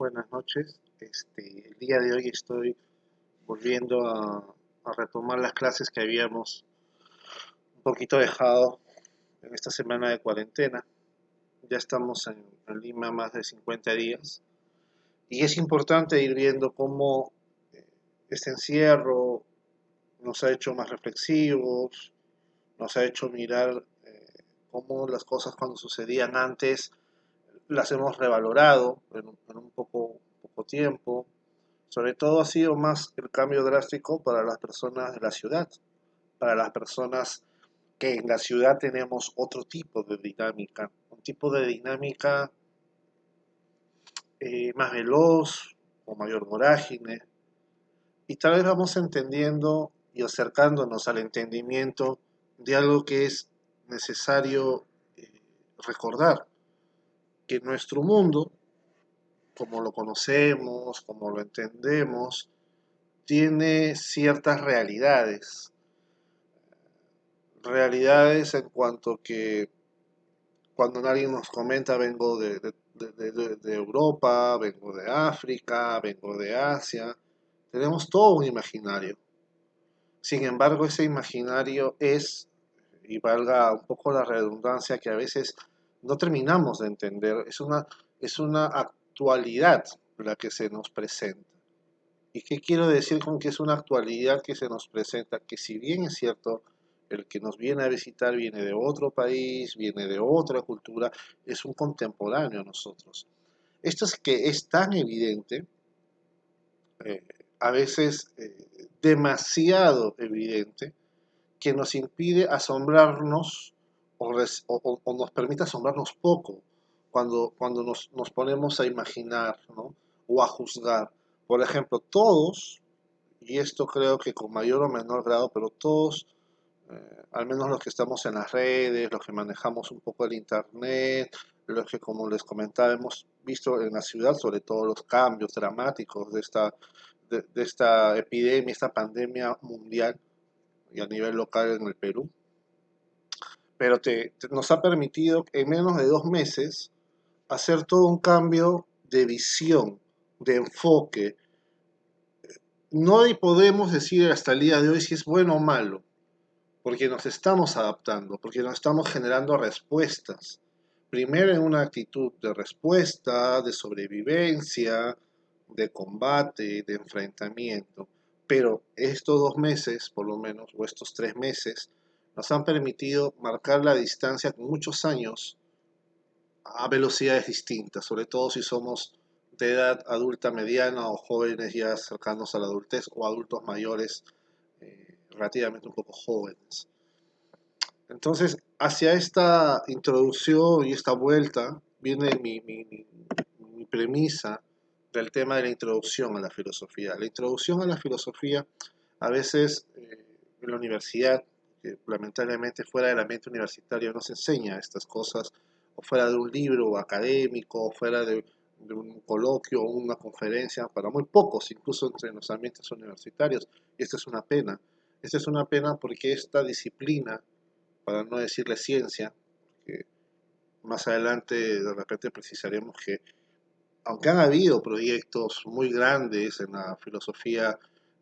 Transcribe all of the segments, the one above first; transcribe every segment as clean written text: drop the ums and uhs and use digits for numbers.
buenas noches. El día de hoy estoy volviendo a retomar las clases que habíamos un poquito dejado en esta semana de cuarentena. Ya estamos en Lima más de 50 días y es importante ir viendo cómo este encierro nos ha hecho más reflexivos, nos ha hecho mirar cómo las cosas cuando sucedían antes las hemos revalorado en un poco tiempo. Sobre todo ha sido más el cambio drástico para las personas de la ciudad, para las personas que en la ciudad tenemos otro tipo de dinámica, un tipo de dinámica más veloz, con mayor vorágine, y tal vez vamos entendiendo y acercándonos al entendimiento de algo que es necesario recordar, que nuestro mundo, como lo conocemos, como lo entendemos, tiene ciertas realidades en cuanto que cuando alguien nos comenta vengo de Europa, vengo de África, vengo de Asia, tenemos todo un imaginario. Sin embargo, ese imaginario es, y valga un poco la redundancia, que a veces no terminamos de entender, es una actualidad la que se nos presenta. ¿Y qué quiero decir con que es una actualidad que se nos presenta? Que si bien es cierto, el que nos viene a visitar viene de otro país, viene de otra cultura, es un contemporáneo a nosotros. Esto es que es tan evidente, eh, a veces demasiado evidente, que nos impide asombrarnos o nos permite asombrarnos poco cuando nos ponemos a imaginar, ¿no? O a juzgar. Por ejemplo, todos, y esto creo que con mayor o menor grado, pero todos, al menos los que estamos en las redes, los que manejamos un poco el internet, los que, como les comentaba, hemos visto en la ciudad, sobre todo los cambios dramáticos de esta epidemia, esta pandemia mundial y a nivel local en el Perú, pero nos ha permitido en menos de 2 meses hacer todo un cambio de visión, de enfoque. No podemos decir hasta el día de hoy si es bueno o malo, porque nos estamos adaptando, porque nos estamos generando respuestas. Primero en una actitud de respuesta, de sobrevivencia, de combate, de enfrentamiento. Pero estos 2 meses, por lo menos, o estos 3 meses, nos han permitido marcar la distancia con muchos años a velocidades distintas, sobre todo si somos de edad adulta mediana o jóvenes ya cercanos a la adultez o adultos mayores relativamente un poco jóvenes. Entonces, hacia esta introducción y esta vuelta viene mi premisa del tema de la introducción a la filosofía. La introducción a la filosofía, a veces en la universidad, que lamentablemente fuera del ambiente universitario no se enseña estas cosas, o fuera de un libro académico, o fuera de un coloquio o una conferencia, para muy pocos, incluso entre los ambientes universitarios. Y esta es una pena. Esta es una pena porque esta disciplina, para no decirle ciencia, que más adelante de repente precisaremos que, aunque han habido proyectos muy grandes en la filosofía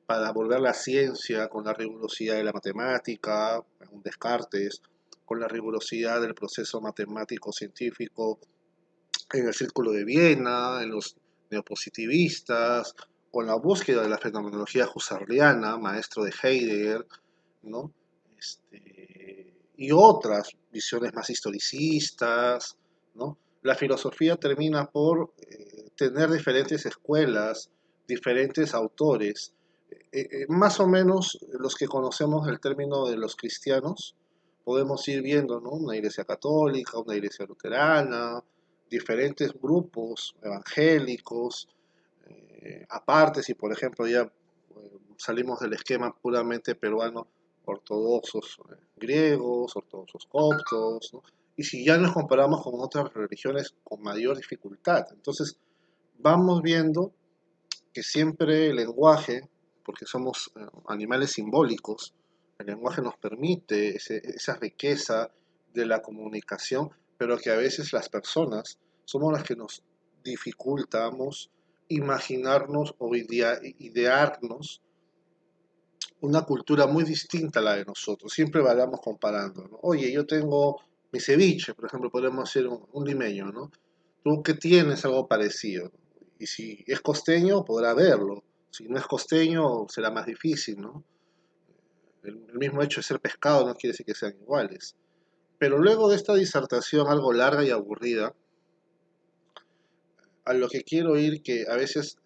para volver la ciencia con la rigurosidad de la matemática, un Descartes, con la rigurosidad del proceso matemático científico en el Círculo de Viena, en los neopositivistas, con la búsqueda de la fenomenología husserliana, maestro de Heidegger, ¿no? Y otras visiones más historicistas, ¿no? La filosofía termina por tener diferentes escuelas, diferentes autores, más o menos los que conocemos el término de los cristianos, podemos ir viendo, ¿no? Una iglesia católica, una iglesia luterana, diferentes grupos evangélicos, aparte si por ejemplo ya salimos del esquema puramente peruano, ortodoxos griegos, ortodoxos coptos, ¿no? Y si ya nos comparamos con otras religiones con mayor dificultad. Entonces vamos viendo que siempre el lenguaje, porque somos animales simbólicos, el lenguaje nos permite esa riqueza de la comunicación, pero que a veces las personas somos las que nos dificultamos imaginarnos o idearnos una cultura muy distinta a la de nosotros. Siempre vayamos comparando, ¿no? Oye, yo tengo mi ceviche, por ejemplo, podemos hacer un limeño, ¿no? Tú que tienes algo parecido. Y si es costeño, podrá verlo. Si no es costeño, será más difícil, ¿no? El mismo hecho de ser pescado no quiere decir que sean iguales. Pero luego de esta disertación algo larga y aburrida, a lo que quiero ir que a veces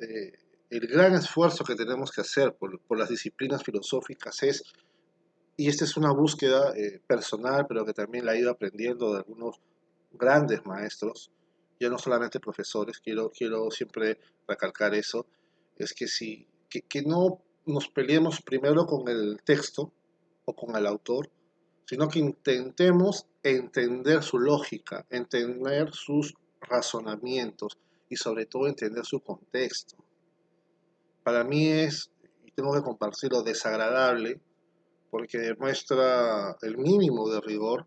el gran esfuerzo que tenemos que hacer por las disciplinas filosóficas es, y esta es una búsqueda personal, pero que también la he ido aprendiendo de algunos grandes maestros, ya no solamente profesores, quiero siempre recalcar eso, es que, si, que no nos peleemos primero con el texto o con el autor, sino que intentemos entender su lógica, entender sus razonamientos y sobre todo entender su contexto. Para mí es, y tengo que compartirlo, desagradable porque demuestra el mínimo de rigor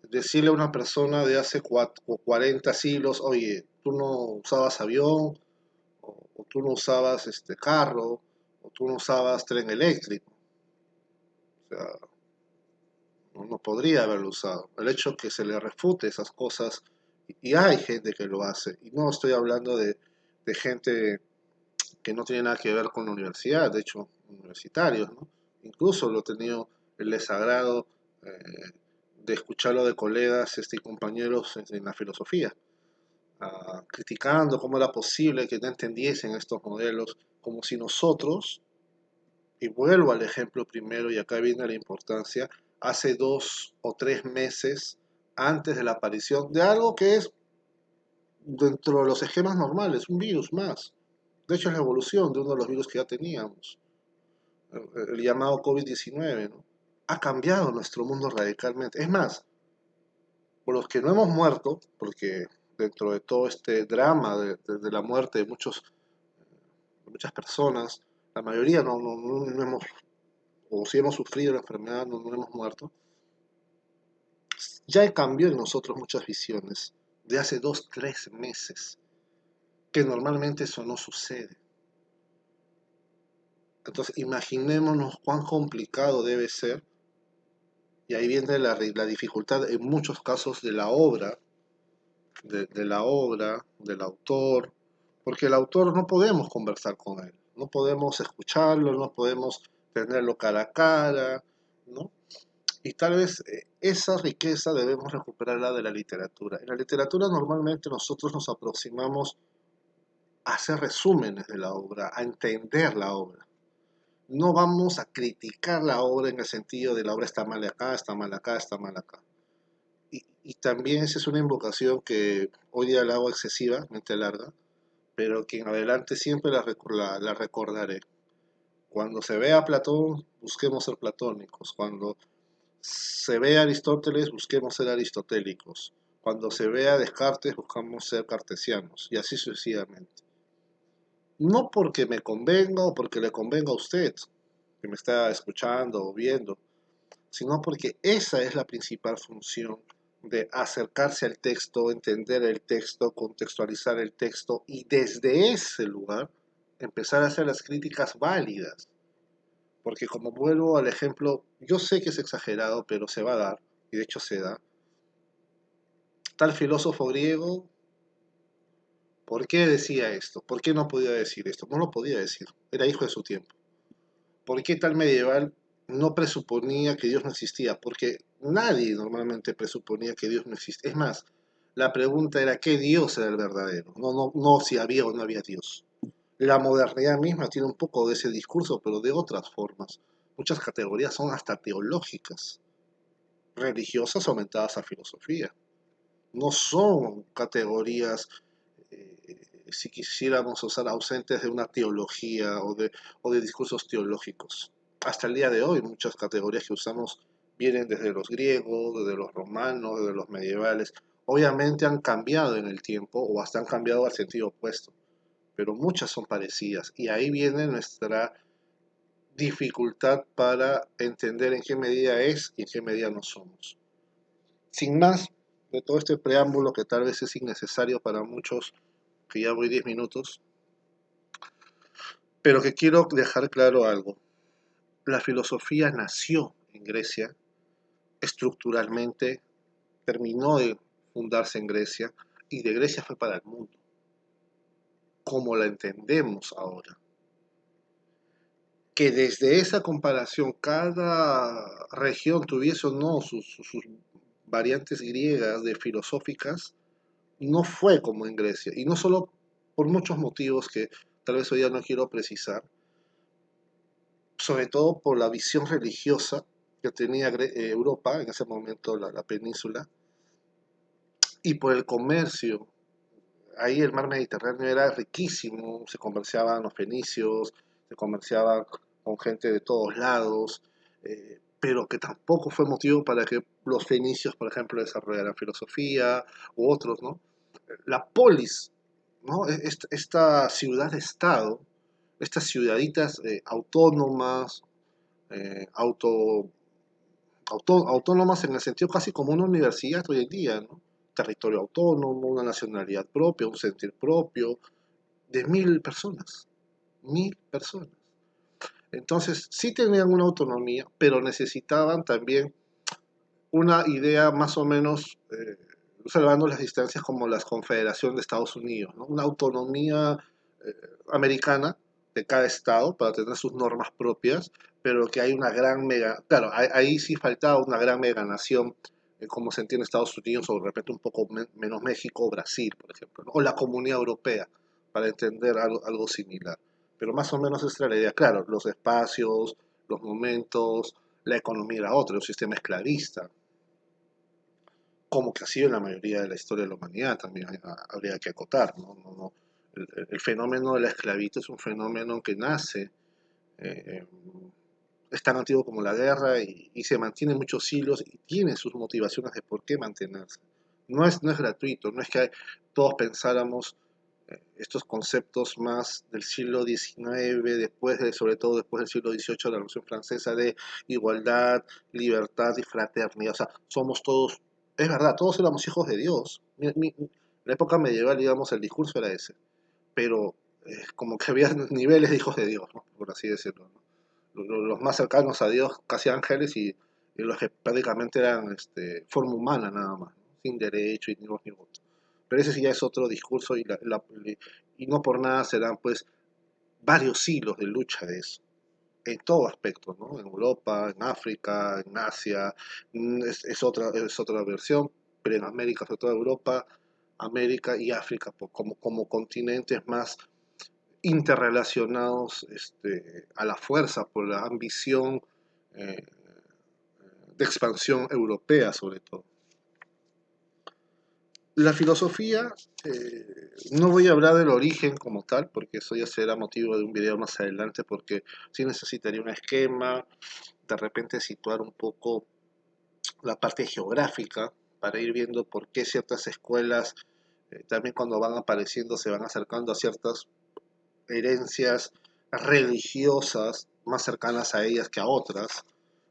decirle a una persona de hace 40 siglos, oye, tú no usabas avión, o tú no usabas carro, o tú no usabas tren eléctrico. O sea, no podría haberlo usado. El hecho que se le refute esas cosas, y hay gente que lo hace, y no estoy hablando de gente que no tiene nada que ver con la universidad, de hecho, universitarios, ¿no? Incluso lo he tenido el desagrado de escucharlo de colegas y compañeros en la filosofía, criticando cómo era posible que no entendiesen estos modelos, como si nosotros, y vuelvo al ejemplo primero, y acá viene la importancia, hace 2 o 3 meses antes de la aparición de algo que es dentro de los esquemas normales, un virus más. De hecho, es la evolución de uno de los virus que ya teníamos, el llamado COVID-19, ¿no? Ha cambiado nuestro mundo radicalmente. Es más, por los que no hemos muerto, porque dentro de todo este drama de la muerte de muchas personas, la mayoría no hemos, o si hemos sufrido la enfermedad, no hemos muerto, ya cambió en nosotros muchas visiones de hace 2, 3 meses, que normalmente eso no sucede. Entonces, imaginémonos cuán complicado debe ser, y ahí viene la dificultad en muchos casos de la obra, del autor, porque el autor no podemos conversar con él, no podemos escucharlo, no podemos tenerlo cara a cara, ¿no? Y tal vez esa riqueza debemos recuperarla de la literatura. En la literatura normalmente nosotros nos aproximamos a hacer resúmenes de la obra, a entender la obra. No vamos a criticar la obra en el sentido de la obra está mal acá, está mal acá, está mal acá. Y también esa es una invocación que hoy día la hago excesivamente larga, pero que en adelante siempre la recordaré. Cuando se vea a Platón, busquemos ser platónicos. Cuando se vea a Aristóteles, busquemos ser aristotélicos. Cuando se vea a Descartes, buscamos ser cartesianos. Y así sucesivamente. No porque me convenga o porque le convenga a usted, que me está escuchando o viendo, sino porque esa es la principal función de acercarse al texto, entender el texto, contextualizar el texto y desde ese lugar empezar a hacer las críticas válidas. Porque como vuelvo al ejemplo, yo sé que es exagerado, pero se va a dar, y de hecho se da. Tal filósofo griego, ¿por qué decía esto? ¿Por qué no podía decir esto? No lo podía decir, era hijo de su tiempo. ¿Por qué tal medieval no presuponía que Dios no existía? Porque nadie normalmente presuponía que Dios no existía. Es más, la pregunta era qué Dios era el verdadero, no si había o no había Dios. La modernidad misma tiene un poco de ese discurso, pero de otras formas. Muchas categorías son hasta teológicas, religiosas aumentadas a filosofía. No son categorías, si quisiéramos usar, ausentes de una teología o de discursos teológicos. Hasta el día de hoy muchas categorías que usamos vienen desde los griegos, desde los romanos, desde los medievales. Obviamente han cambiado en el tiempo o hasta han cambiado al sentido opuesto, pero muchas son parecidas y ahí viene nuestra dificultad para entender en qué medida es y en qué medida no somos. Sin más, de todo este preámbulo que tal vez es innecesario para muchos, que ya voy 10 minutos, Pero que quiero dejar claro algo. La filosofía nació en Grecia, estructuralmente terminó de fundarse en Grecia y de Grecia fue para el mundo, como la entendemos ahora. Que desde esa comparación cada región tuviese o no sus variantes griegas de filosóficas, no fue como en Grecia. Y no solo por muchos motivos que tal vez hoy ya no quiero precisar, sobre todo por la visión religiosa que tenía Europa, en ese momento la península, y por el comercio. Ahí el mar Mediterráneo era riquísimo, se comerciaban los fenicios, se comerciaba con gente de todos lados, pero que tampoco fue motivo para que los fenicios, por ejemplo, desarrollaran filosofía u otros, ¿no? La polis, ¿no? Esta ciudad-estado, estas ciudaditas autónomas, auto, autónomas en el sentido casi como una universidad hoy en día, ¿no? Territorio autónomo, una nacionalidad propia, un sentir propio, de 1000 personas, 1000 personas. Entonces, sí tenían una autonomía, pero necesitaban también una idea más o menos, salvando las distancias, como la Confederación de Estados Unidos, ¿no? Una autonomía eh, americana de cada estado para tener sus normas propias, pero que hay una gran mega, claro, ahí sí faltaba una gran mega nación, como se entiende Estados Unidos, o de repente un poco menos México o Brasil, por ejemplo, ¿no? O la Comunidad Europea, para entender algo similar. Pero más o menos esta era la idea, claro, los espacios, los momentos, la economía era otra, un sistema esclavista, como que ha sido en la mayoría de la historia de la humanidad, también habría que acotar, ¿no? El fenómeno de la esclavitud es un fenómeno que nace, eh, es tan antiguo como la guerra y se mantiene muchos siglos y tiene sus motivaciones de por qué mantenerse. No es gratuito, no es que todos pensáramos estos conceptos más del siglo XIX, sobre todo después del siglo XVIII, de la Revolución Francesa, de igualdad, libertad y fraternidad. O sea, somos todos, es verdad, todos éramos hijos de Dios. En la época medieval, digamos, el discurso era ese, pero como que había niveles de hijos de Dios, ¿no? Por así decirlo, ¿no? Los más cercanos a Dios, casi ángeles, y los que prácticamente eran forma humana nada más, ¿no? Sin derecho y ni voz ni voto. Pero ese sí ya es otro discurso y no por nada serán pues varios siglos de lucha de eso, en todo aspecto, ¿no? En Europa, en África, en Asia, es otra versión, pero en América, sobre todo Europa, América y África, como continentes más interrelacionados a la fuerza, por la ambición eh, de expansión europea sobre todo. La filosofía, no voy a hablar del origen como tal, porque eso ya será motivo de un video más adelante, porque sí necesitaría un esquema, de repente situar un poco la parte geográfica para ir viendo por qué ciertas escuelas, también cuando van apareciendo, se van acercando a ciertas herencias religiosas más cercanas a ellas que a otras,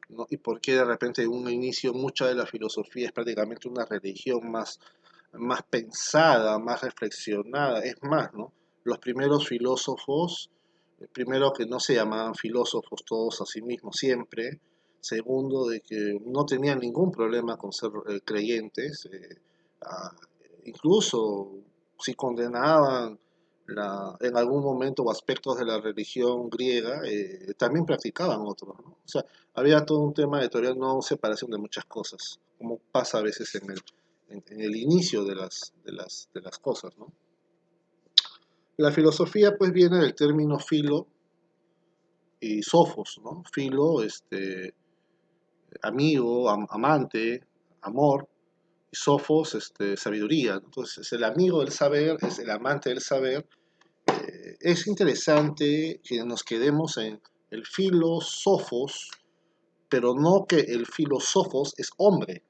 ¿no? Y por qué de repente en un inicio mucha de la filosofía es prácticamente una religión más pensada, más reflexionada. Es más, ¿no? Los primeros filósofos, primero que no se llamaban filósofos todos a sí mismos siempre, segundo de que no tenían ningún problema con ser creyentes, a, incluso si condenaban en algún momento o aspectos de la religión griega, también practicaban otros, ¿no? O sea, había todo un tema de todavía no separación de muchas cosas, como pasa a veces en el inicio de las cosas, ¿no? La filosofía pues viene del término filo y sofos, ¿no? Filo, amigo, amante, amor, y sofos, sabiduría, ¿no? Entonces es el amigo del saber, es el amante del saber. Es interesante que nos quedemos en el filósofos, pero no que el filósofos es hombre.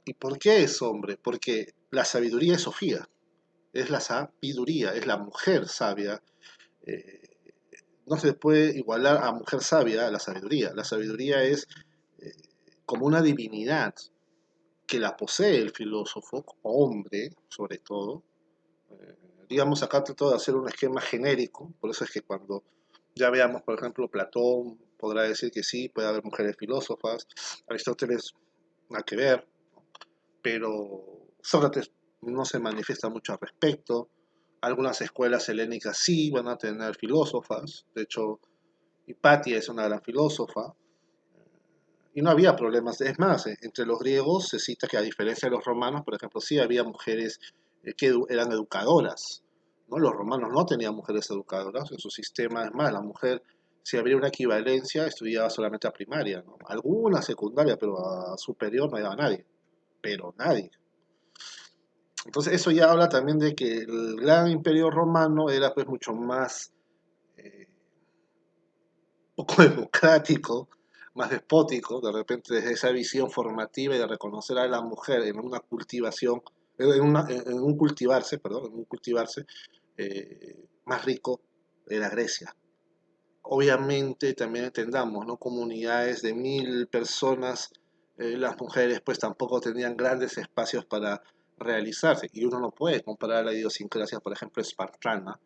¿Y por qué es hombre? Porque la sabiduría es Sofía, es la sabiduría, es la mujer sabia. eh, no se puede igualar a mujer sabia a la sabiduría. La sabiduría es eh, como una divinidad que la posee el filósofo, hombre sobre todo, digamos, acá trato de hacer un esquema genérico, por eso es que cuando ya veamos, por ejemplo, Platón podrá decir que sí, puede haber mujeres filósofas, Aristóteles nada que ver, pero Sócrates no se manifiesta mucho al respecto. Algunas escuelas helénicas sí van a tener filósofas, de hecho, Hipatia es una gran filósofa, y no había problemas. Es más, entre los griegos se cita que a diferencia de los romanos, por ejemplo, sí había mujeres que eran educadoras, ¿no? Los romanos no tenían mujeres educadoras en su sistema. Es más, la mujer, si habría una equivalencia, estudiaba solamente a primaria, ¿no? Alguna secundaria, pero a superior no había nadie, pero nadie. Entonces eso ya habla también de que el gran imperio romano era pues mucho más eh, poco democrático, más despótico, de repente desde esa visión formativa y de reconocer a la mujer en una cultivación, en un cultivarse, perdón, en un cultivarse más rico era Grecia. Obviamente también entendamos, ¿no? Comunidades de 1000 personas, las mujeres pues tampoco tenían grandes espacios para realizarse y uno no puede comparar la idiosincrasia, por ejemplo, espartana,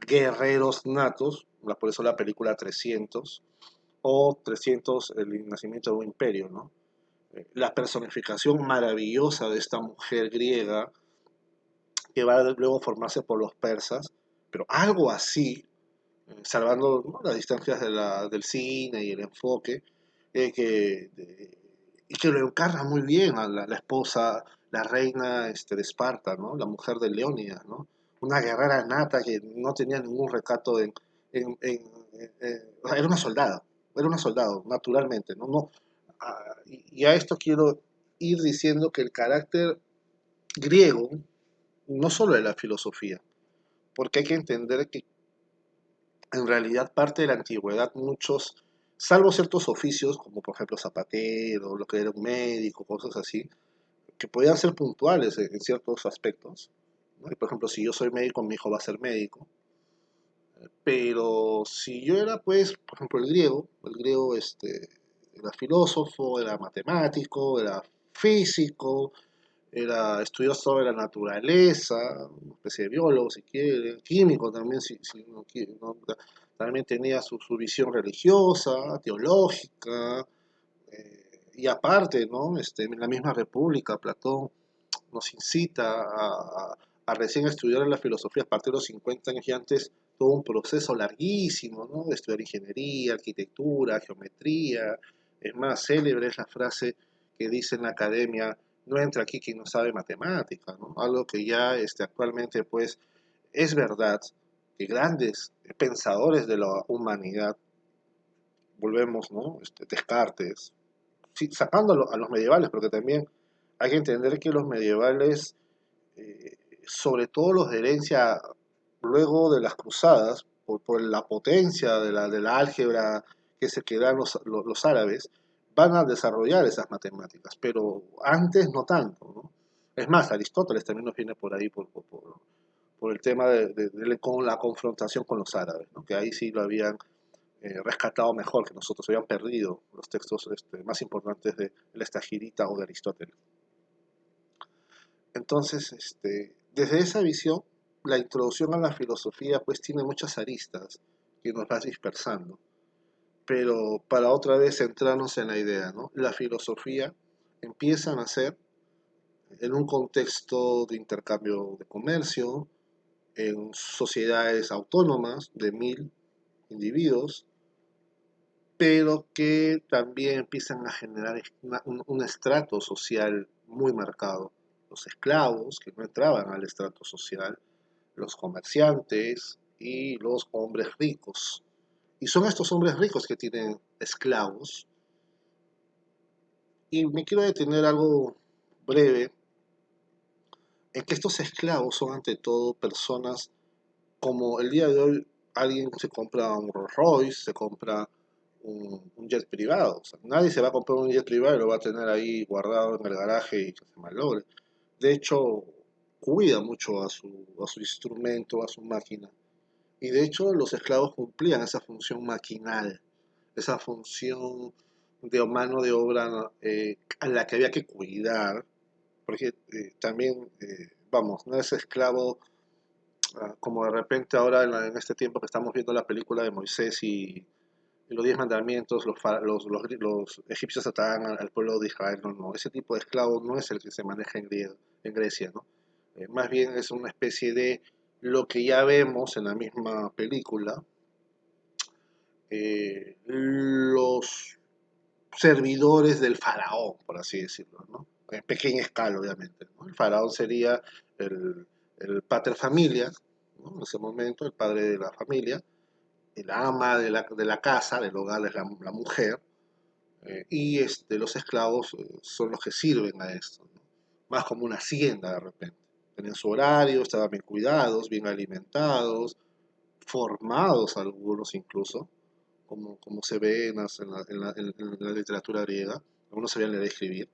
guerreros natos, por eso la película 300, o 300, el nacimiento de un imperio, ¿no? La personificación maravillosa de esta mujer griega que va luego a formarse por los persas, pero algo así, salvando, ¿no?, las distancias del cine y el enfoque, y que lo encarna muy bien a la esposa, la reina de Esparta, ¿no? La mujer de Leónidas, ¿no? Una guerrera nata que no tenía ningún recato o sea, era una soldado, naturalmente, ¿no? Y a esto quiero ir diciendo que el carácter griego no solo de la filosofía, porque hay que entender que en realidad parte de la antigüedad muchos, salvo ciertos oficios, como por ejemplo zapatero, lo que era un médico, cosas así, que podían ser puntuales en ciertos aspectos, ¿no? Y por ejemplo, si yo soy médico, mi hijo va a ser médico, pero si yo era, pues, por ejemplo, el griego era filósofo, era matemático, era físico, era estudioso de la naturaleza, una especie de biólogo si quiere, químico también si no quiere, ¿no? También tenía su visión religiosa, teológica, y aparte, ¿no? En la misma República, Platón nos incita a recién estudiar la filosofía a partir de los 50 años y antes todo un proceso larguísimo, ¿no? De estudiar ingeniería, arquitectura, geometría. Es más, célebre es la frase que dice en la academia, no entra aquí quien no sabe matemática, ¿no? Algo que ya actualmente pues es verdad que grandes pensadores de la humanidad, volvemos, ¿no? Descartes, sí, sacándolo a los medievales, porque también hay que entender que los medievales, eh, sobre todo los de herencia luego de las cruzadas, por la potencia de la álgebra que se quedan los árabes, van a desarrollar esas matemáticas, pero antes no tanto, ¿no? Es más, Aristóteles también nos viene por ahí, por el tema con la confrontación con los árabes, ¿no? Que ahí sí lo habían rescatado mejor que nosotros, habían perdido los textos más importantes de la Estagirita o de Aristóteles. Entonces, desde esa visión, la introducción a la filosofía pues tiene muchas aristas que nos va dispersando. Pero para otra vez centrarnos en la idea, ¿no? La filosofía empieza a nacer en un contexto de intercambio de comercio, en sociedades autónomas de 1000 individuos, pero que también empiezan a generar un estrato social muy marcado. Los esclavos, que no entraban al estrato social, los comerciantes y los hombres ricos. Y son estos hombres ricos que tienen esclavos. Y me quiero detener algo breve en que estos esclavos son ante todo personas como el día de hoy alguien se compra un Rolls Royce, se compra un jet privado. O sea, nadie se va a comprar un jet privado y lo va a tener ahí guardado en el garaje y que se malogre. De hecho, cuida mucho a su instrumento, a su máquina. Y de hecho, los esclavos cumplían esa función maquinal, esa función de mano de obra a la que había que cuidar, porque también, vamos, no es esclavo como de repente ahora en este tiempo que estamos viendo la película de Moisés y los 10 mandamientos, los egipcios atacan al pueblo de Israel. No, no, ese tipo de esclavo no es el que se maneja en Grecia, ¿no? Más bien es una especie de lo que ya vemos en la misma película, los servidores del faraón, por así decirlo, ¿no? En pequeña escala, obviamente, ¿no? El faraón sería el, el pater familia, ¿no? En ese momento, el padre de la familia, el ama de la casa, del hogar es la mujer, y los esclavos son los que sirven a esto, ¿no? Más como una hacienda de repente. Tenían su horario, estaban bien cuidados, bien alimentados, formados algunos incluso, como se ve en la literatura griega. Algunos sabían leer y escribir,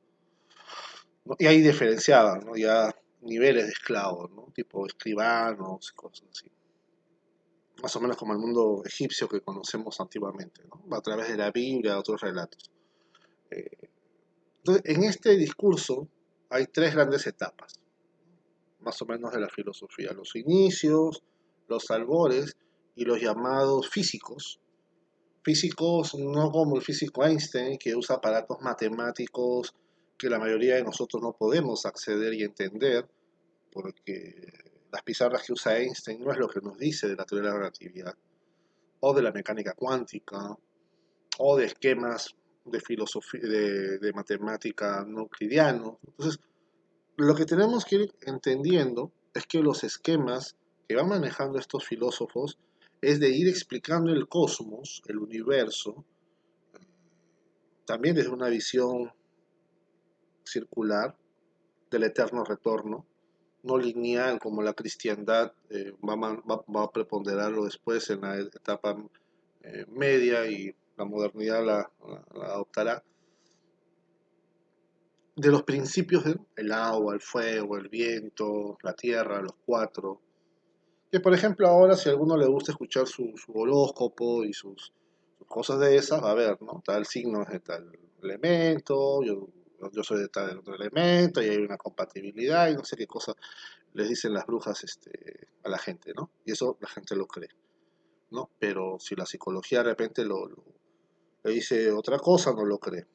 ¿no? Y ahí diferenciaban, ¿no? Ya niveles de esclavos, ¿no? Tipo escribanos, cosas así. Más o menos como el mundo egipcio que conocemos antiguamente, ¿no? A través de la Biblia, otros relatos. Eh, Entonces, en este discurso hay tres grandes etapas, más o menos de la filosofía: los inicios, los albores y los llamados físicos. Físicos no como el físico Einstein, que usa aparatos matemáticos que la mayoría de nosotros no podemos acceder y entender, porque las pizarras que usa Einstein no es lo que nos dice de la teoría de la relatividad, o de la mecánica cuántica, o de esquemas de filosofía, de matemática no euclidiano. Entonces, lo que tenemos que ir entendiendo es que los esquemas que van manejando estos filósofos es de ir explicando el cosmos, el universo, también desde una visión circular del eterno retorno, no lineal como la cristiandad va a preponderarlo después en la etapa media, y la modernidad la adoptará, de los principios del agua, el fuego, el viento, la tierra, los cuatro. Que por ejemplo ahora, si a alguno le gusta escuchar su horóscopo y sus cosas de esas, va a ver, ¿no? Tal signo es de tal elemento, yo soy de tal otro elemento, y hay una compatibilidad y no sé qué cosa les dicen las brujas a la gente, ¿no? Y eso la gente lo cree, ¿no? Pero si la psicología de repente le dice otra cosa, no lo cree.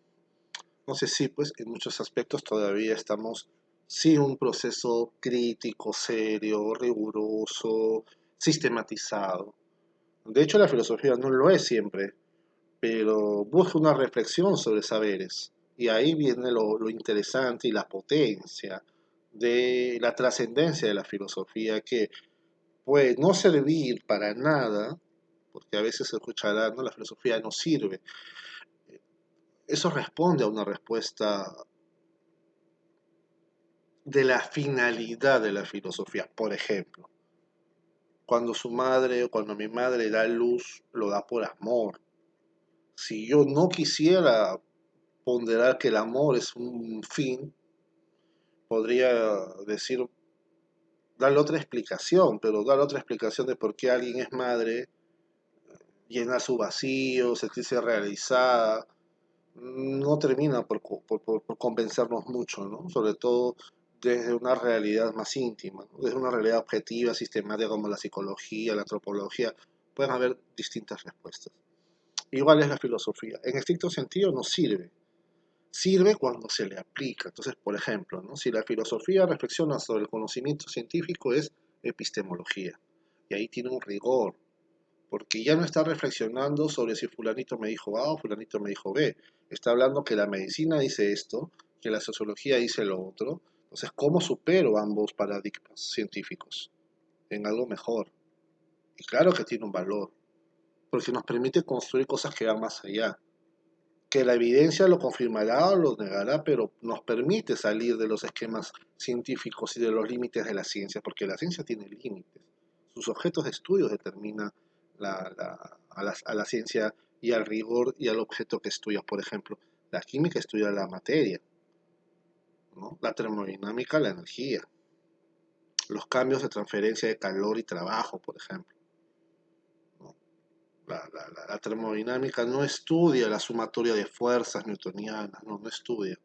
Entonces sí, pues en muchos aspectos todavía estamos sin un proceso crítico, serio, riguroso, sistematizado. De hecho, la filosofía no lo es siempre, pero busca una reflexión sobre saberes. Y ahí viene lo interesante y la potencia de la trascendencia de la filosofía, que puede no servir para nada, porque a veces se escuchará, no, la filosofía no sirve. Eso responde a una respuesta de la finalidad de la filosofía. Por ejemplo, cuando su madre o cuando mi madre da luz, lo da por amor. Si yo no quisiera ponderar que el amor es un fin, podría decir, darle otra explicación, pero dar otra explicación de por qué alguien es madre, llenar su vacío, sentirse realizada, no termina por convencernos mucho, ¿no? Sobre todo desde una realidad más íntima, ¿no? Desde una realidad objetiva, sistemática como la psicología, la antropología, pueden haber distintas respuestas. Igual es la filosofía. En estricto sentido no sirve. Sirve cuando se le aplica. Entonces, por ejemplo, ¿no? Si la filosofía reflexiona sobre el conocimiento científico, es epistemología. Y ahí tiene un rigor, porque ya no está reflexionando sobre si fulanito me dijo A o fulanito me dijo B. Está hablando que la medicina dice esto, que la sociología dice lo otro. Entonces, ¿cómo supero ambos paradigmas científicos en algo mejor? Y claro que tiene un valor, porque nos permite construir cosas que van más allá. Que la evidencia lo confirmará o lo negará, pero nos permite salir de los esquemas científicos y de los límites de la ciencia, porque la ciencia tiene límites. Sus objetos de estudio determinan a la ciencia y al rigor y al objeto que estudia. Por ejemplo, la química estudia la materia, ¿no? La termodinámica, la energía, los cambios de transferencia de calor y trabajo, por ejemplo, ¿no? La termodinámica no estudia la sumatoria de fuerzas newtonianas, no estudia.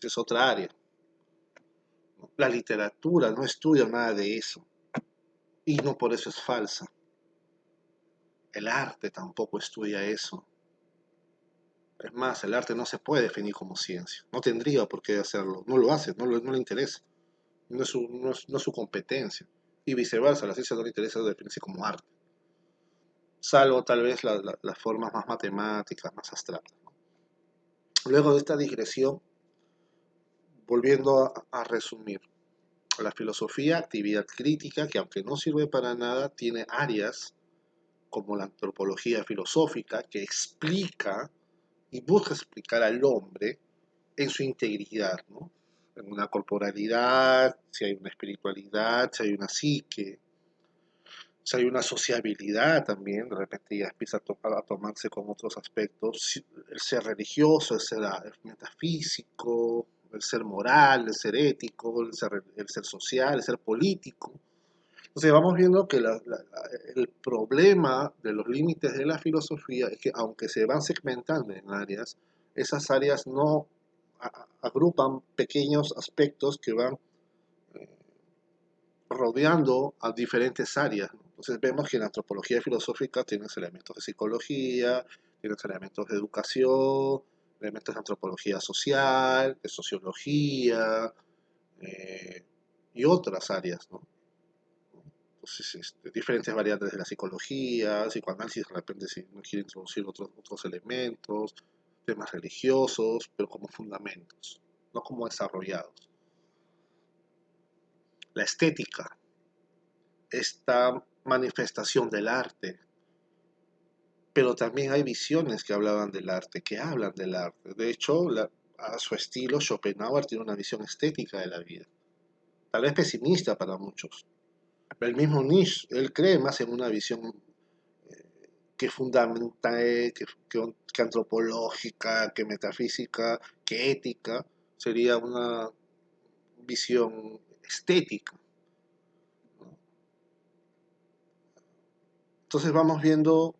Es otra área, ¿no? La literatura no estudia nada de eso. Y no por eso es falsa. El arte tampoco estudia eso. Es más, el arte no se puede definir como ciencia. No tendría por qué hacerlo. No lo hace, no le interesa. No es su competencia. Y viceversa, a la ciencia no le interesa definirse como arte. Salvo tal vez las formas más matemáticas, más abstractas. Luego de esta digresión, volviendo a resumir, la filosofía, actividad crítica, que aunque no sirve para nada, tiene áreas como la antropología filosófica, que explica y busca explicar al hombre en su integridad, ¿no? En una corporalidad, si hay una espiritualidad, si hay una psique, si hay una sociabilidad también, de repente ya empieza a tomarse con otros aspectos, el ser religioso, el metafísico, el ser moral, el ser ético, el ser social, el ser político. Entonces vamos viendo que el problema de los límites de la filosofía es que aunque se van segmentando en áreas, esas áreas no agrupan pequeños aspectos que van eh, rodeando a diferentes áreas, ¿no? Entonces vemos que en la antropología filosófica tienes elementos de psicología, tienes elementos de educación, elementos de antropología social, de sociología eh, y otras áreas, ¿no? Entonces, diferentes variantes de la psicología, psicoanálisis, de repente si no quiere introducir otros elementos, temas religiosos, pero como fundamentos, no como desarrollados. La estética, esta manifestación del arte, pero también hay visiones que hablaban del arte, que hablan del arte. De hecho, a su estilo, Schopenhauer tiene una visión estética de la vida, tal vez pesimista para muchos. El mismo Nietzsche, él cree más en una visión que fundamental, que antropológica, que metafísica, que ética, sería una visión estética, ¿no? Entonces vamos viendo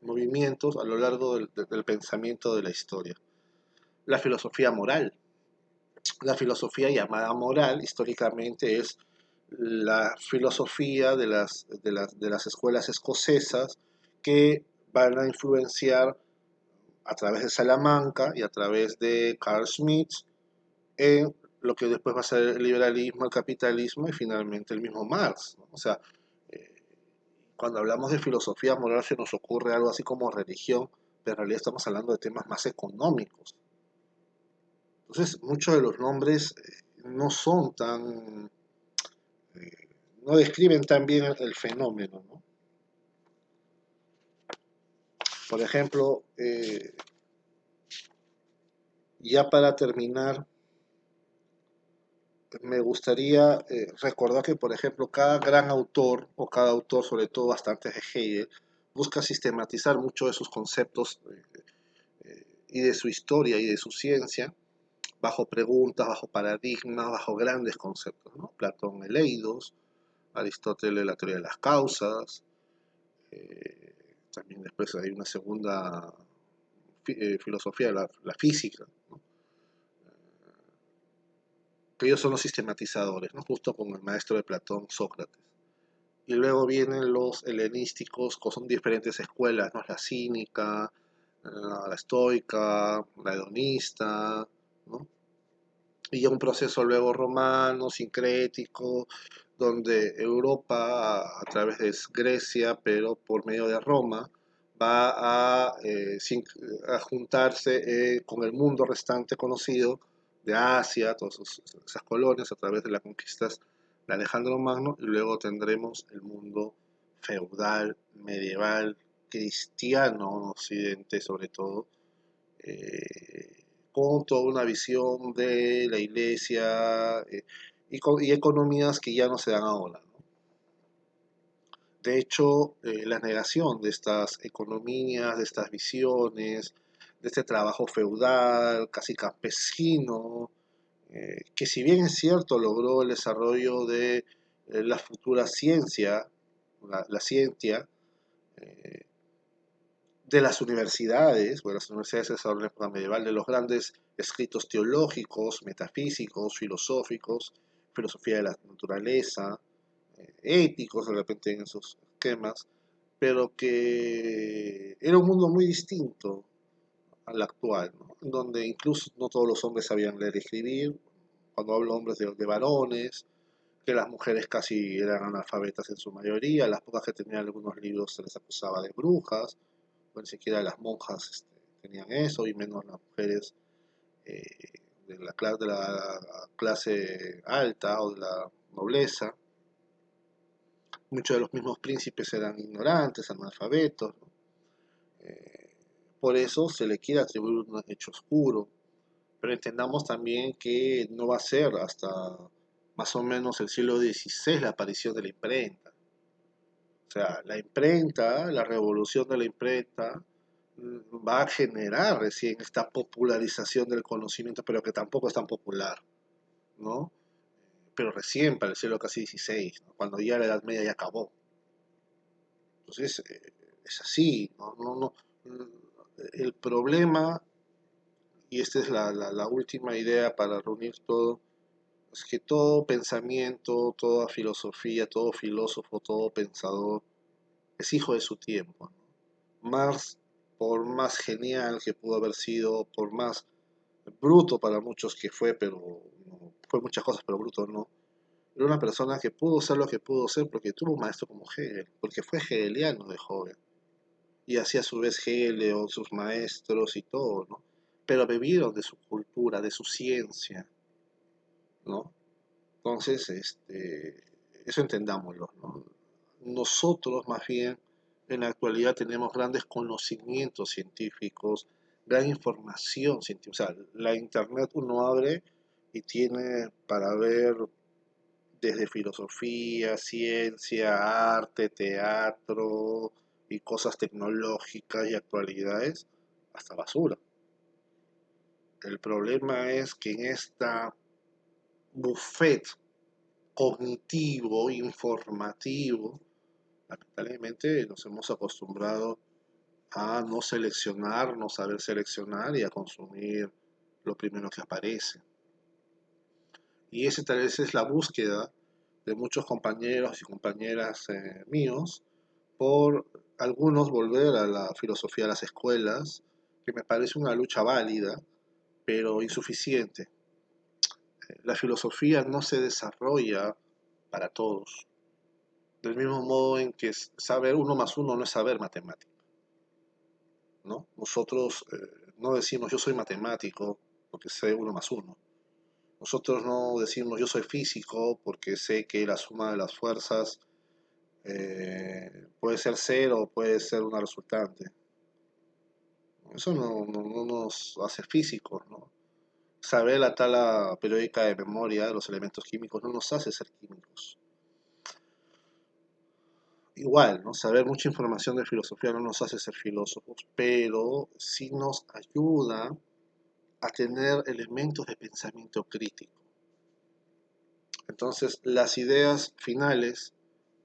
movimientos a lo largo del pensamiento de la historia. La filosofía moral. La filosofía llamada moral históricamente es la filosofía de las escuelas escocesas que van a influenciar a través de Salamanca y a través de Carl Schmitt en lo que después va a ser el liberalismo, el capitalismo y finalmente el mismo Marx, ¿no? O sea, eh, cuando hablamos de filosofía moral se nos ocurre algo así como religión, pero en realidad estamos hablando de temas más económicos. Entonces, muchos de los nombres no son tan, eh, no describen tan bien el fenómeno, ¿no? Por ejemplo, ya para terminar, me gustaría recordar que, por ejemplo, cada gran autor, o cada autor, sobre todo bastante de Hegel, busca sistematizar muchos de sus conceptos y de su historia y de su ciencia bajo preguntas, bajo paradigmas, bajo grandes conceptos, ¿no? Platón, el Eidos, Aristóteles, la teoría de las causas, también después hay una segunda filosofía, la física, ¿no? Que ellos son los sistematizadores, ¿no? Justo como el maestro de Platón, Sócrates. Y luego vienen los helenísticos, que son diferentes escuelas, ¿no? La cínica, la estoica, la hedonista, ¿no? Y un proceso luego romano, sincrético, donde Europa, a través de Grecia, pero por medio de Roma, va a juntarse con el mundo restante conocido de Asia, todas esas colonias, a través de las conquistas de Alejandro Magno, y luego tendremos el mundo feudal, medieval, cristiano, en Occidente sobre todo, con toda una visión de la iglesia y economías que ya no se dan ahora, ¿no? De hecho, la negación de estas economías, de estas visiones, de este trabajo feudal, casi campesino, que si bien es cierto logró el desarrollo de la futura ciencia, la ciencia, eh, de las universidades, bueno, las universidades es la época medieval, de los grandes escritos teológicos, metafísicos, filosóficos, filosofía de la naturaleza, éticos de repente en esos esquemas, pero que era un mundo muy distinto al actual, ¿no? Donde incluso no todos los hombres sabían leer y escribir. Cuando hablo hombres de varones, que las mujeres casi eran analfabetas en su mayoría, las pocas que tenían algunos libros se les acusaba de brujas, o ni siquiera las monjas tenían eso, y menos las mujeres eh, de la clase alta o de la nobleza. Muchos de los mismos príncipes eran ignorantes, analfabetos, ¿no? Eh, por eso se le quiere atribuir un hecho oscuro, pero entendamos también que no va a ser hasta más o menos el siglo XVI la aparición de la imprenta. O sea, la imprenta, la revolución de la imprenta, va a generar recién esta popularización del conocimiento, pero que tampoco es tan popular, ¿no? Pero recién para el siglo casi XVI, ¿no? Cuando ya la Edad Media ya acabó. Entonces, es así, ¿no? El problema, y esta es la última idea para reunir todo, es que todo pensamiento, toda filosofía, todo filósofo, todo pensador es hijo de su tiempo, ¿no? Marx, por más genial que pudo haber sido, por más bruto para muchos que fue, pero no, fue muchas cosas, pero bruto no. Era una persona que pudo ser lo que pudo ser porque tuvo un maestro como Hegel, porque fue hegeliano de joven. Y así a su vez Hegel o sus maestros y todo, ¿no? Pero bebieron de su cultura, de su ciencia, ¿no? Entonces, eso entendámoslo, ¿no? Nosotros más bien en la actualidad tenemos grandes conocimientos científicos, gran información científica. O sea, la internet uno abre y tiene para ver desde filosofía, ciencia, arte, teatro y cosas tecnológicas y actualidades, hasta basura. El problema es que en esta buffet cognitivo, informativo, lamentablemente nos hemos acostumbrado a no seleccionar, no saber seleccionar y a consumir lo primero que aparece. Y ese tal vez es la búsqueda de muchos compañeros y compañeras míos por algunos volver a la filosofía de las escuelas, que me parece una lucha válida, pero insuficiente. La filosofía no se desarrolla para todos, del mismo modo en que saber uno más uno no es saber matemática, ¿no? Nosotros no decimos yo soy matemático porque sé uno más uno. Nosotros no decimos yo soy físico porque sé que la suma de las fuerzas puede ser cero o puede ser una resultante. Eso no nos hace físicos, ¿no? Saber la tabla periódica de memoria de los elementos químicos no nos hace ser químicos. Igual, ¿no? Saber mucha información de filosofía no nos hace ser filósofos, pero sí nos ayuda a tener elementos de pensamiento crítico. Entonces, las ideas finales,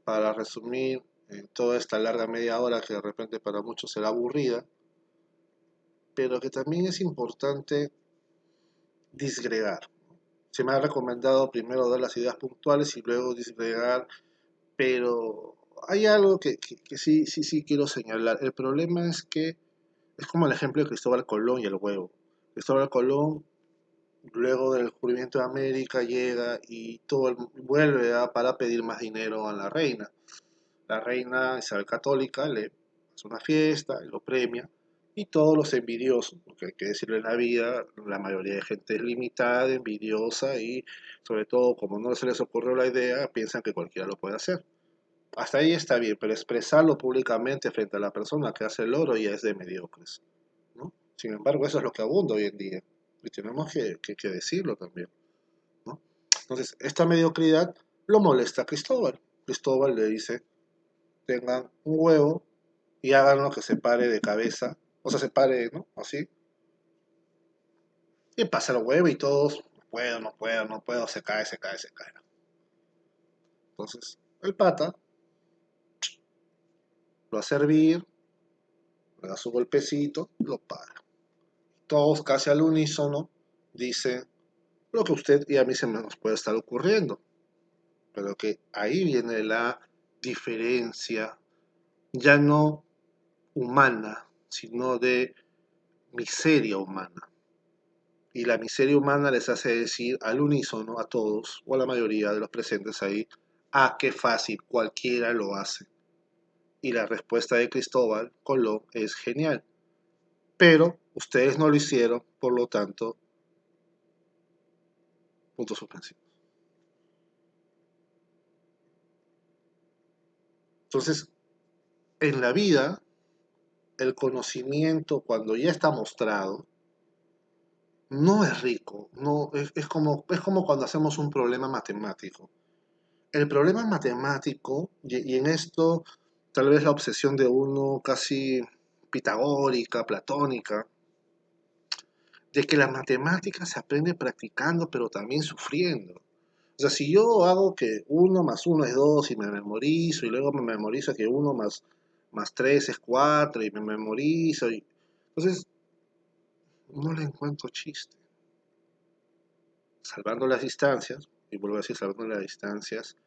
para resumir en toda esta larga media hora que de repente para muchos será aburrida, pero que también es importante disgregar. Se me ha recomendado primero dar las ideas puntuales y luego disgregar, pero hay algo que sí quiero señalar. El problema es que es como el ejemplo de Cristóbal Colón y el huevo. Cristóbal Colón, luego del descubrimiento de América, llega y vuelve para pedir más dinero a la reina. La reina Isabel Católica le hace una fiesta, lo premia, y todos los envidiosos, porque hay que decirlo en la vida, la mayoría de gente es limitada, envidiosa y sobre todo como no se les ocurrió la idea, piensan que cualquiera lo puede hacer. Hasta ahí está bien, pero expresarlo públicamente frente a la persona que hace el oro ya es de mediocres, ¿no? Sin embargo, eso es lo que abunda hoy en día y tenemos que decirlo también, ¿no? Entonces, esta mediocridad lo molesta a Cristóbal. Cristóbal le dice, tengan un huevo y háganlo que se pare de cabeza, o sea, se pare, ¿no? Así. Y pasa el huevo y todos, no puedo, se cae. Entonces, el pata lo va a servir, le da su golpecito, lo para. Todos casi al unísono dicen lo que usted y a mí se nos puede estar ocurriendo. pero que ahí viene la diferencia, ya no humana, sino de miseria humana. Y la miseria humana les hace decir al unísono a todos, o a la mayoría de los presentes ahí, ah, qué fácil, cualquiera lo hace. Y la respuesta de Cristóbal Colón es genial. Pero ustedes no lo hicieron, por lo tanto, puntos suspensivos. Entonces, en la vida, el conocimiento, cuando ya está mostrado, no es rico, no, es como cuando hacemos un problema matemático. El problema matemático, y en esto tal vez la obsesión de uno casi pitagórica, platónica, de que la matemática se aprende practicando, pero también sufriendo. O sea, si yo hago que uno más uno es 2 y me memorizo, y luego me memorizo que uno más 3 es 4 y me memorizo, entonces no le encuentro chiste. Salvando las distancias, y vuelvo a decir salvando las distancias,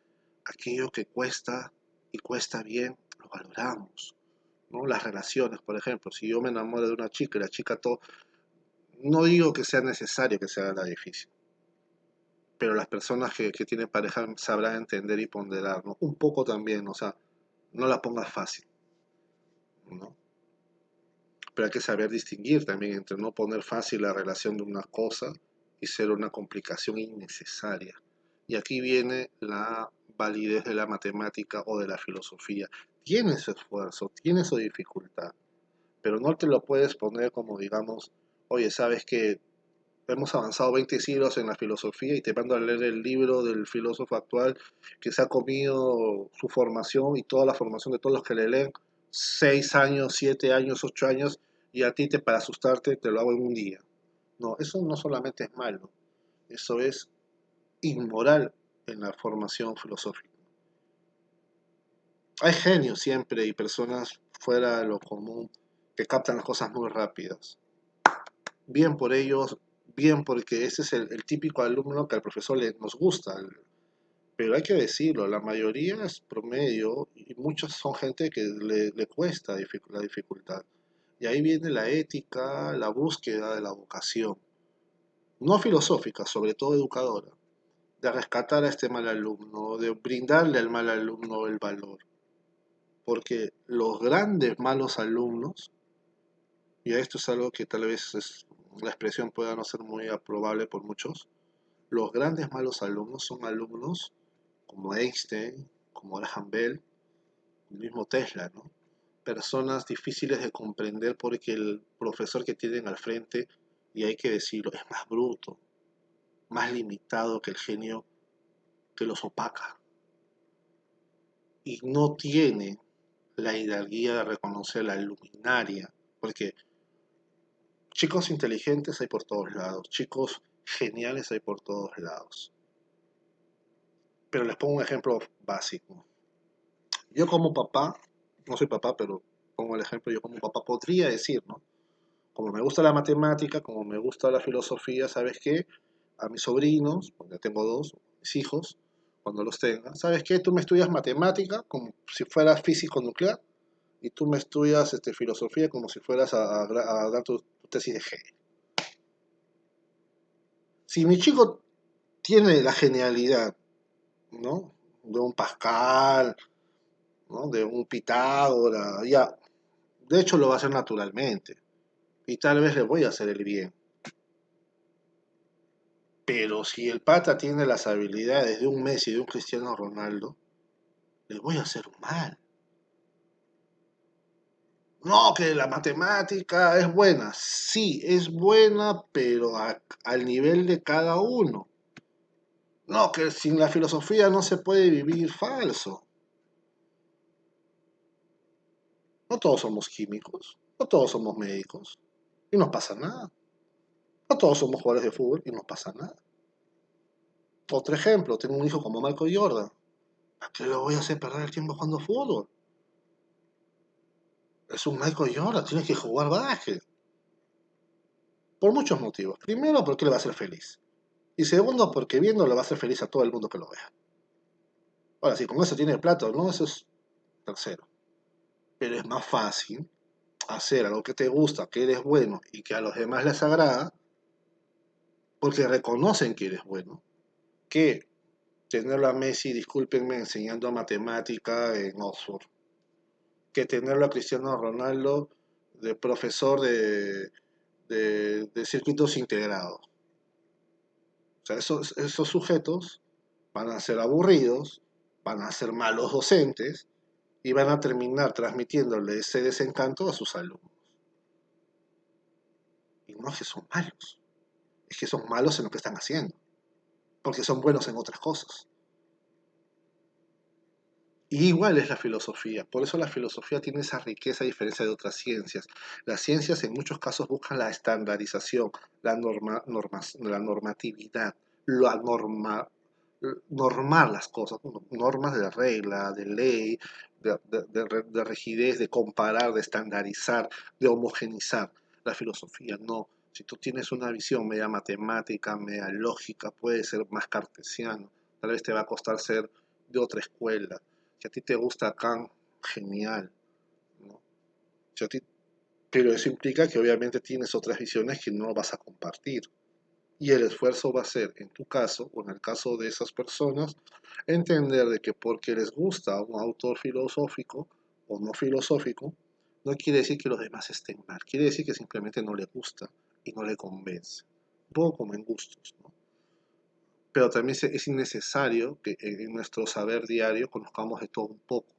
aquello que cuesta y cuesta bien, lo valoramos, ¿no? Las relaciones, por ejemplo, si yo me enamoro de una chica y la chica todo, no digo que sea necesario que se haga difícil, pero las personas que tienen pareja sabrán entender y ponderar, ¿no? Un poco también, o sea, no la pongas fácil, ¿no? Pero hay que saber distinguir también entre no poner fácil la relación de una cosa y ser una complicación innecesaria. Y aquí viene la validez de la matemática o de la filosofía. Tiene su esfuerzo, tiene su dificultad, pero no te lo puedes poner como, digamos, oye, sabes que hemos avanzado 20 siglos en la filosofía y te mando a leer el libro del filósofo actual que se ha comido su formación y toda la formación de todos los que le leen 6 años, 7 años, 8 años y a ti para asustarte te lo hago en un día. No, eso no solamente es malo, eso es inmoral en la formación filosófica. Hay genios siempre y personas fuera de lo común que captan las cosas muy rápidas. Bien por ellos, bien porque ese es el típico alumno que al profesor nos gusta. Pero hay que decirlo, la mayoría es promedio y muchos son gente que le cuesta la dificultad. Y ahí viene la ética, la búsqueda de la vocación, no filosófica, sobre todo educadora, de rescatar a este mal alumno, de brindarle al mal alumno el valor. Porque los grandes malos alumnos, y esto es algo que tal vez la expresión pueda no ser muy aprobable por muchos, los grandes malos alumnos son alumnos como Einstein, como Graham Bell, el mismo Tesla, ¿no? Personas difíciles de comprender porque el profesor que tienen al frente, y hay que decirlo, es más bruto, más limitado que el genio que los opaca. Y no tiene la hidalguía de reconocer la luminaria, porque chicos inteligentes hay por todos lados, chicos geniales hay por todos lados. Pero les pongo un ejemplo básico. Yo como papá, no soy papá, pero pongo el ejemplo, yo como papá podría decir, ¿no? Como me gusta la matemática, como me gusta la filosofía, ¿sabes qué? A mis sobrinos, porque tengo dos, mis hijos, cuando los tenga, ¿sabes qué? Tú me estudias matemática como si fueras físico nuclear y tú me estudias filosofía como si fueras a dar tu tesis de G. Si mi chico tiene la genialidad, ¿no? De un Pascal, ¿no? De un Pitágoras, ya, de hecho lo va a hacer naturalmente y tal vez le voy a hacer el bien. Pero si el pata tiene las habilidades de un Messi y de un Cristiano Ronaldo, le voy a hacer un mal. No, que la matemática es buena. Sí, es buena, pero al nivel de cada uno. No, que sin la filosofía no se puede vivir falso. No todos somos químicos, no todos somos médicos y no pasa nada. No todos somos jugadores de fútbol y no pasa nada. Otro ejemplo, tengo un hijo como Michael Jordan. ¿A qué lo voy a hacer perder el tiempo jugando fútbol? Es un Michael Jordan, tiene que jugar básquet. Por muchos motivos. Primero, porque le va a hacer feliz. Y segundo, porque viendo le va a hacer feliz a todo el mundo que lo vea. Ahora, si con eso tiene plata o no, eso es tercero. Pero es más fácil hacer algo que te gusta, que eres bueno y que a los demás les agrada, porque reconocen que eres bueno, que tenerlo a Messi, discúlpenme, enseñando matemática en Oxford, que tenerlo a Cristiano Ronaldo de profesor de circuitos integrados. O sea, esos sujetos van a ser aburridos, van a ser malos docentes y van a terminar transmitiéndole ese desencanto a sus alumnos. Y no es que son malos, es que son malos en lo que están haciendo, porque son buenos en otras cosas. Y igual es la filosofía, por eso la filosofía tiene esa riqueza a diferencia de otras ciencias. Las ciencias en muchos casos buscan la estandarización, la normatividad, la norma, normar las cosas, normas de regla, de ley, de rigidez, de comparar, de estandarizar, de homogenizar. La filosofía no. Si tú tienes una visión media matemática, media lógica, puede ser más cartesiano, tal vez te va a costar ser de otra escuela. Si a ti te gusta Kant, genial, ¿no? Si a ti, pero eso implica que obviamente tienes otras visiones que no vas a compartir. Y el esfuerzo va a ser, en tu caso, o en el caso de esas personas, entender de que porque les gusta un autor filosófico o no filosófico, no quiere decir que los demás estén mal, quiere decir que simplemente no le gusta y no le convence. Un poco como en gustos, ¿no? Pero también es innecesario que en nuestro saber diario conozcamos de todo un poco,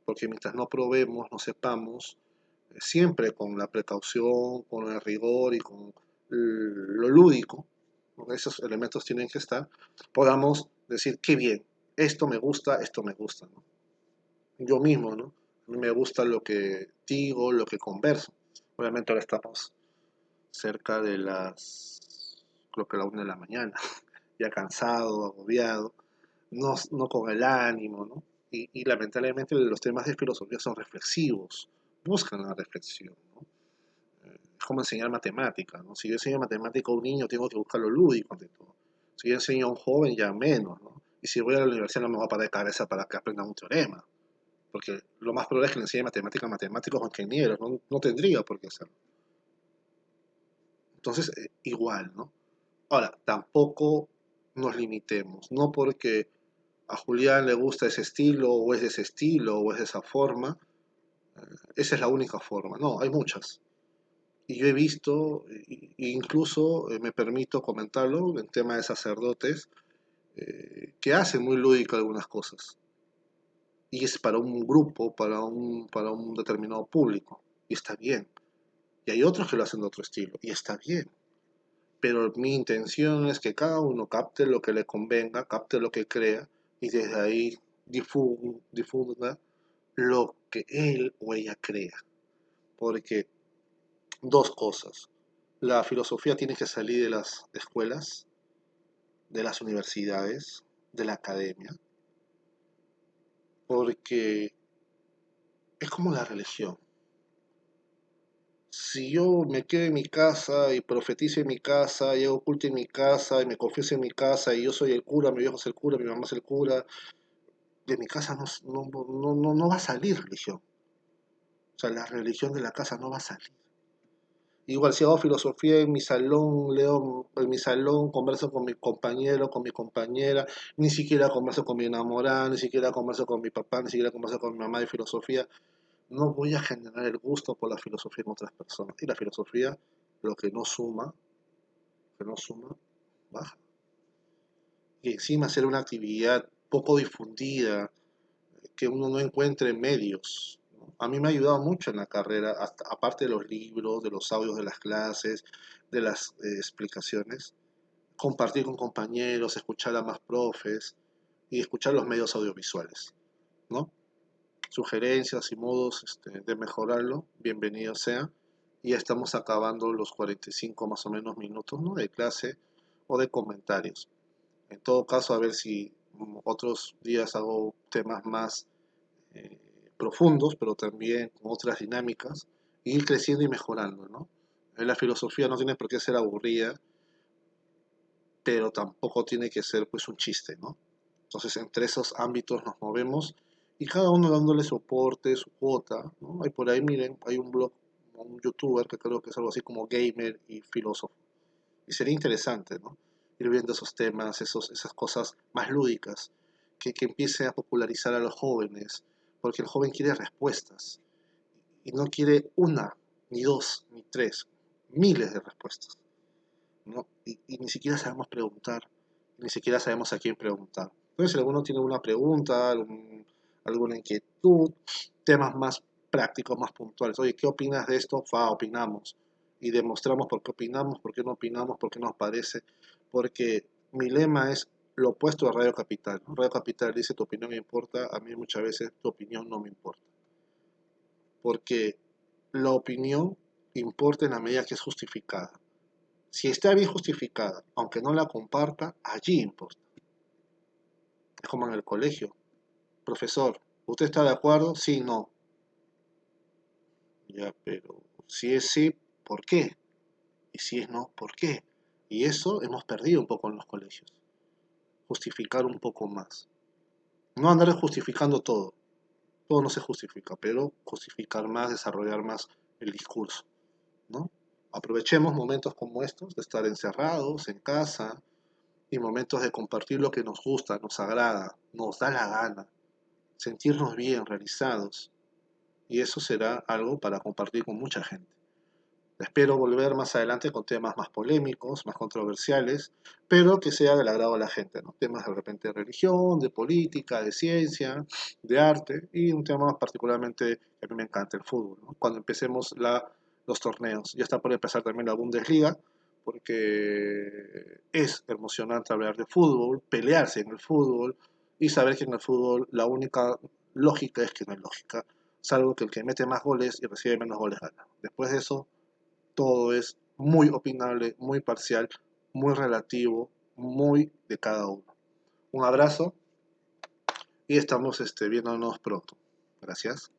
porque mientras no probemos, no sepamos, siempre con la precaución, con el rigor y con lo lúdico, ¿no? Esos elementos tienen que estar, podamos decir, qué bien, esto me gusta, ¿no? Yo mismo, ¿no? A mí me gusta lo que digo, lo que converso. Obviamente ahora estamos cerca de creo que la 1 de la mañana, ya cansado, agobiado, no con el ánimo, ¿no? Y lamentablemente los temas de filosofía son reflexivos, buscan la reflexión, ¿no? Es como enseñar matemática, ¿no? Si yo enseño matemática a un niño, tengo que buscar lo lúdico ante todo. Si yo enseño a un joven, ya menos, ¿no? Y si voy a la universidad, no me voy a parar de cabeza para que aprendan un teorema, porque lo más probable es que le enseñe matemática a matemáticos o ingenieros, no tendría por qué hacerlo. Entonces, igual, ¿no? Ahora, tampoco nos limitemos, no porque a Julián le gusta ese estilo, o es de ese estilo, o es de esa forma, esa es la única forma. No, hay muchas. Y yo he visto, incluso me permito comentarlo, en tema de sacerdotes, que hacen muy lúdico algunas cosas. Y es para un grupo, para un determinado público. Y está bien. Y hay otros que lo hacen de otro estilo. Y está bien. Pero mi intención es que cada uno capte lo que le convenga, capte lo que crea, y desde ahí difunda lo que él o ella crea. Porque dos cosas. La filosofía tiene que salir de las escuelas, de las universidades, de la academia, porque es como la religión. Si yo me quedo en mi casa y profetizo en mi casa, y hago culto en mi casa, y me confieso en mi casa, y yo soy el cura, mi viejo es el cura, mi mamá es el cura, de mi casa no va a salir religión. O sea, la religión de la casa no va a salir. Igual si hago filosofía en mi salón, leo en mi salón, converso con mi compañero, con mi compañera, ni siquiera converso con mi enamorada, ni siquiera converso con mi papá, ni siquiera converso con mi mamá de filosofía, no voy a generar el gusto por la filosofía en otras personas. Y la filosofía, lo que no suma, baja. Y encima hacer una actividad poco difundida, que uno no encuentre medios, ¿no? A mí me ha ayudado mucho en la carrera, aparte de los libros, de los audios de las clases, de las explicaciones, compartir con compañeros, escuchar a más profes y escuchar los medios audiovisuales, ¿no? Sugerencias y modos de mejorarlo, bienvenido sea. Y ya estamos acabando los 45 más o menos minutos, ¿no? De clase o de comentarios. En todo caso, a ver si otros días hago temas más eh, profundos, pero también con otras dinámicas, e ir creciendo y mejorando, ¿no? La filosofía no tiene por qué ser aburrida, pero tampoco tiene que ser pues un chiste, ¿no? Entonces, entre esos ámbitos nos movemos y cada uno dándole soporte, su cuota, ¿no? Hay por ahí, miren, hay un blog, un youtuber que creo que es algo así como gamer y filósofo. Y sería interesante, ¿no? Ir viendo esos temas, esas cosas más lúdicas, que empiece a popularizar a los jóvenes, porque el joven quiere respuestas y no quiere una, ni dos, ni tres, miles de respuestas, ¿no? Y ni siquiera sabemos preguntar, ni siquiera sabemos a quién preguntar. Entonces, si alguno tiene alguna pregunta, alguna inquietud, temas más prácticos, más puntuales, oye, ¿qué opinas de esto? Fa, opinamos. Y demostramos por qué opinamos, por qué no opinamos, por qué nos parece. Porque mi lema es lo opuesto a Radio Capital, ¿no? Radio Capital dice tu opinión me importa, a mí muchas veces tu opinión no me importa. Porque la opinión importa en la medida que es justificada. Si está bien justificada, aunque no la comparta, allí importa. Es como en el colegio. Profesor, ¿usted está de acuerdo? Sí, no. Ya, pero si es sí, ¿por qué? Y si es no, ¿por qué? Y eso hemos perdido un poco en los colegios. Justificar un poco más. No andar justificando todo. Todo no se justifica, pero justificar más, desarrollar más el discurso, ¿no? Aprovechemos momentos como estos, de estar encerrados en casa, y momentos de compartir lo que nos gusta, nos agrada, nos da la gana, sentirnos bien, realizados. Y eso será algo para compartir con mucha gente. Espero volver más adelante con temas más polémicos, más controversiales, pero que sea del agrado a la gente, ¿no? Temas de repente de religión, de política, de ciencia, de arte y un tema particularmente que a mí me encanta, el fútbol, ¿no? Cuando empecemos los torneos. Ya está por empezar también la Bundesliga, porque es emocionante hablar de fútbol, pelearse en el fútbol y saber que en el fútbol la única lógica es que no hay lógica, salvo que el que mete más goles y recibe menos goles gana. Después de eso todo es muy opinable, muy parcial, muy relativo, muy de cada uno. Un abrazo y estamos viéndonos pronto. Gracias.